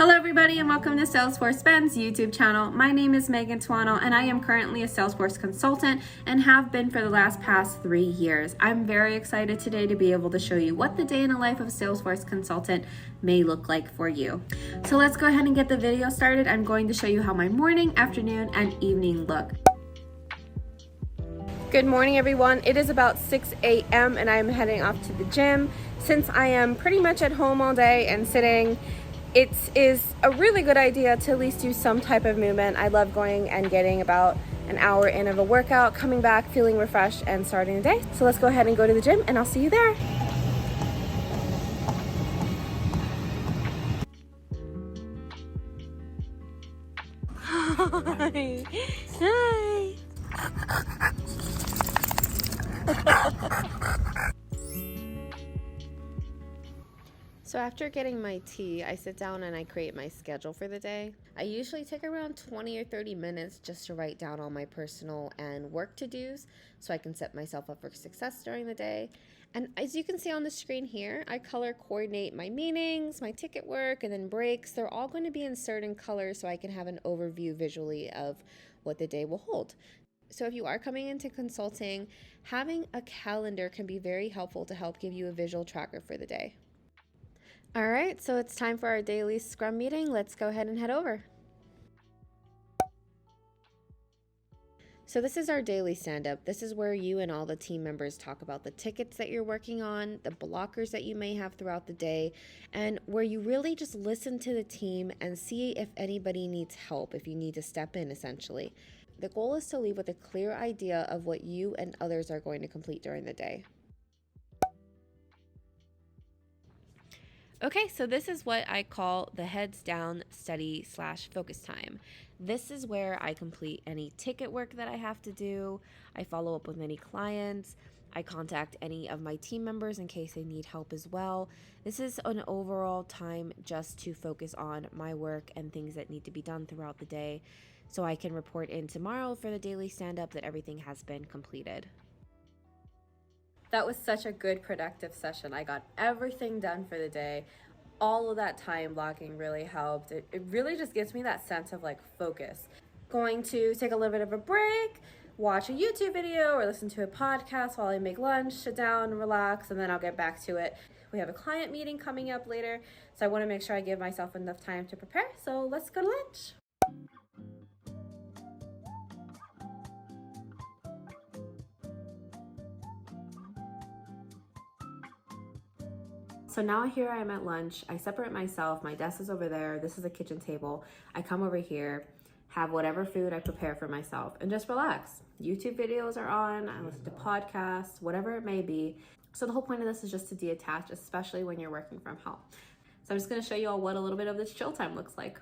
Hello everybody and welcome to Salesforce Ben's YouTube channel. My name is Megan Tuano and I am currently a Salesforce consultant and have been for the past 3 years. I'm very excited today to be able to show you what the day in the life of a Salesforce consultant may look like for you. So let's go ahead and get the video started. I'm going to show you how my morning, afternoon, and evening look. Good morning everyone. It is about 6 a.m. and I'm heading off to the gym. Since I am pretty much at home all day and sitting, it is a really good idea to at least do some type of movement. I love going and getting about an hour in of a workout, coming back feeling refreshed and starting the day. So let's go ahead and go to the gym and I'll see you there. Hi. Hi. So after getting my tea, I sit down and I create my schedule for the day. I usually take around 20 or 30 minutes just to write down all my personal and work to-dos so I can set myself up for success during the day. And as you can see on the screen here, I color coordinate my meetings, my ticket work, and then breaks. They're all going to be in certain colors so I can have an overview visually of what the day will hold. So if you are coming into consulting, having a calendar can be very helpful to help give you a visual tracker for the day. All right, so it's time for our daily Scrum meeting. Let's go ahead and head over. So this is our daily stand-up. This is where you and all the team members talk about the tickets that you're working on, the blockers that you may have throughout the day, and where you really just listen to the team and see if anybody needs help, if you need to step in essentially. The goal is to leave with a clear idea of what you and others are going to complete during the day. Okay, so this is what I call the heads down study / focus time. This is where I complete any ticket work that I have to do. I follow up with any clients. I contact any of my team members in case they need help as well. This is an overall time just to focus on my work and things that need to be done throughout the day so I can report in tomorrow for the daily stand-up that everything has been completed. That was such a good productive session. I got everything done for the day. All of that time blocking really helped. It really just gives me that sense of like focus. Going to take a little bit of a break, watch a YouTube video or listen to a podcast while I make lunch, sit down, relax, and then I'll get back to it. We have a client meeting coming up later, so I want to make sure I give myself enough time to prepare. So let's go to lunch. So now here I am at lunch. I separate myself. My desk is over there. This is a kitchen table. I come over here, have whatever food I prepare for myself, and just relax. YouTube videos are on. I listen to podcasts, whatever it may be. So the whole point of this is just to detach, especially when you're working from home. So I'm just going to show you all what a little bit of this chill time looks like.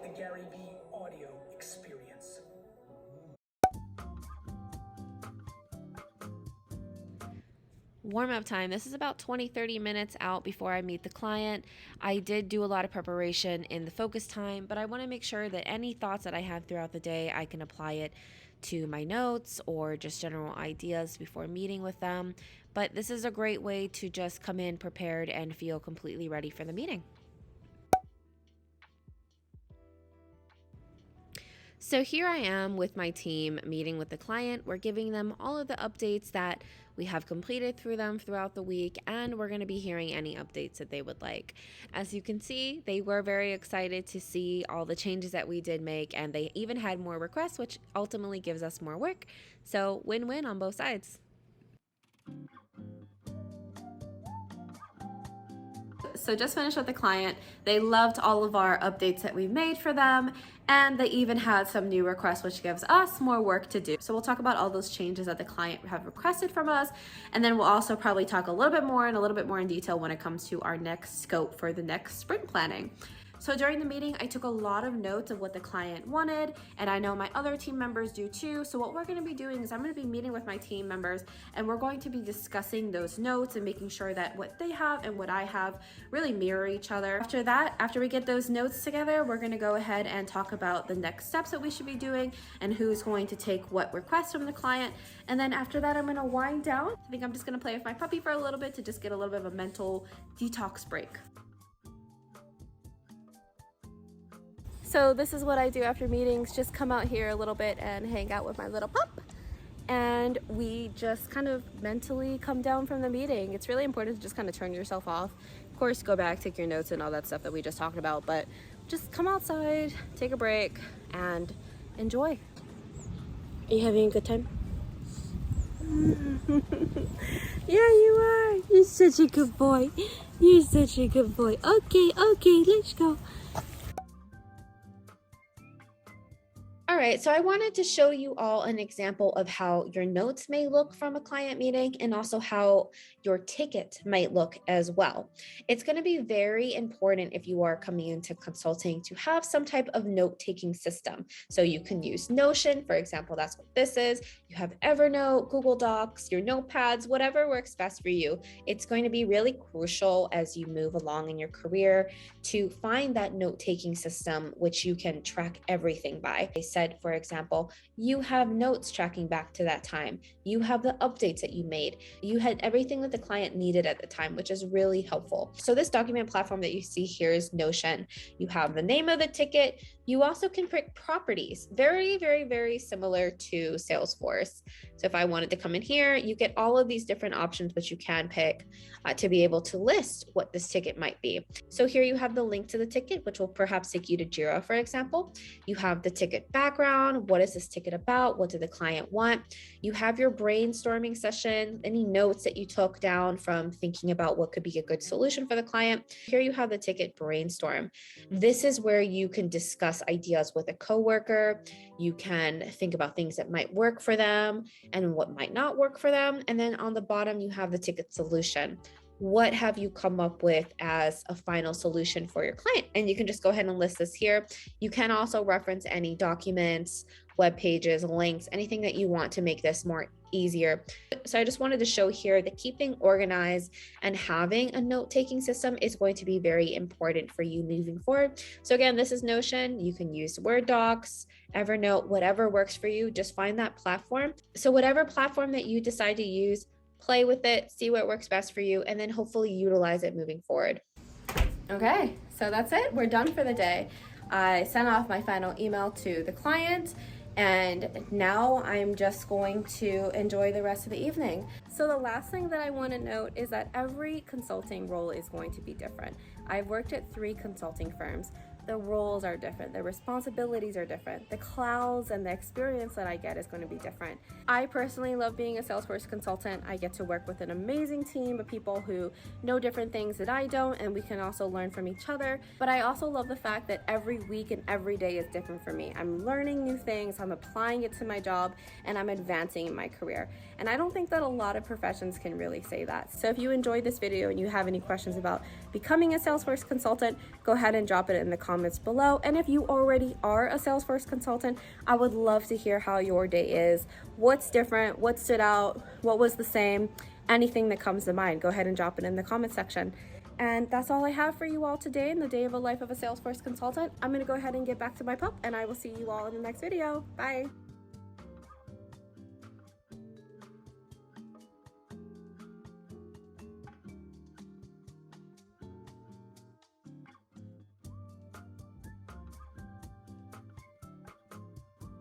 The Gary B audio experience. Warm-up time. This is about 20-30 minutes out before I meet the client. I did do a lot of preparation in the focus time, but I want to make sure that any thoughts that I have throughout the day, I can apply it to my notes or just general ideas before meeting with them. But this is a great way to just come in prepared and feel completely ready for the meeting. So here I am with my team meeting with the client. We're giving them all of the updates that we have completed through them throughout the week, and we're going to be hearing any updates that they would like. As you can see, they were very excited to see all the changes that we did make, and they even had more requests, which ultimately gives us more work. So win-win on both sides. So just finished with the client. They loved all of our updates that we made for them, and they even had some new requests, which gives us more work to do. So we'll talk about all those changes that the client have requested from us, and then we'll also probably talk a little bit more in detail when it comes to our next scope for the next sprint planning. So during the meeting, I took a lot of notes of what the client wanted, and I know my other team members do too. So what we're going to be doing is I'm going to be meeting with my team members, and we're going to be discussing those notes and making sure that what they have and what I have really mirror each other. After that, after we get those notes together, we're going to go ahead and talk about the next steps that we should be doing and who's going to take what requests from the client. And then after that, I'm going to wind down. I think I'm just going to play with my puppy for a little bit to just get a little bit of a mental detox break. So this is what I do after meetings, just come out here a little bit and hang out with my little pup. And we just kind of mentally come down from the meeting. It's really important to just kind of turn yourself off. Of course, go back, take your notes and all that stuff that we just talked about, but just come outside, take a break, and enjoy. Are you having a good time? Yeah, you are. You're such a good boy. You're such a good boy. Okay, let's go. All right, so I wanted to show you all an example of how your notes may look from a client meeting and also how your ticket might look as well. It's going to be very important if you are coming into consulting to have some type of note-taking system. So you can use Notion, for example, that's what this is. You have Evernote, Google Docs, your notepads, whatever works best for you. It's going to be really crucial as you move along in your career to find that note-taking system which you can track everything by. I said, for example, you have notes tracking back to that time. You have the updates that you made. You had everything that the client needed at the time, which is really helpful. So this document platform that you see here is Notion. You have the name of the ticket. You also can pick properties, very, very, very similar to Salesforce. So if I wanted to come in here, you get all of these different options, which you can pick to be able to list what this ticket might be. So here you have the link to the ticket, which will perhaps take you to Jira, for example. You have the ticket background. What is this ticket about? What did the client want? You have your brainstorming session, any notes that you took down from thinking about what could be a good solution for the client. Here you have the ticket brainstorm. This is where you can discuss ideas with a coworker. You can think about things that might work for them and what might not work for them. And then on the bottom, you have the ticket solution. What have you come up with as a final solution for your client? And you can just go ahead and list this here. You can also reference any documents, web pages, links, anything that you want to make this more easier. So I just wanted to show here that keeping organized and having a note-taking system is going to be very important for you moving forward. So again, this is Notion. You can use Word docs, Evernote, whatever works for you. Just find that platform. So whatever platform that you decide to use, play with it, see what works best for you, and then hopefully utilize it moving forward. Okay, so that's it. We're done for the day. I sent off my final email to the client, and now I'm just going to enjoy the rest of the evening. So the last thing that I want to note is that every consulting role is going to be different. I've worked at 3 consulting firms. The roles are different, the responsibilities are different, the clouds and the experience that I get is going to be different. I personally love being a Salesforce consultant. I get to work with an amazing team of people who know different things that I don't, and we can also learn from each other. But I also love the fact that every week and every day is different for me. I'm learning new things, I'm applying it to my job, and I'm advancing in my career. And I don't think that a lot of professions can really say that. So if you enjoyed this video and you have any questions about becoming a Salesforce consultant, go ahead and drop it in the comments below. And if you already are a Salesforce consultant, I would love to hear how your day is, what's different, what stood out, what was the same, anything that comes to mind. Go ahead and drop it in the comment section. And that's all I have for you all today in the day of a life of a Salesforce consultant. I'm going to go ahead and get back to my pup, and I will see you all in the next video. Bye.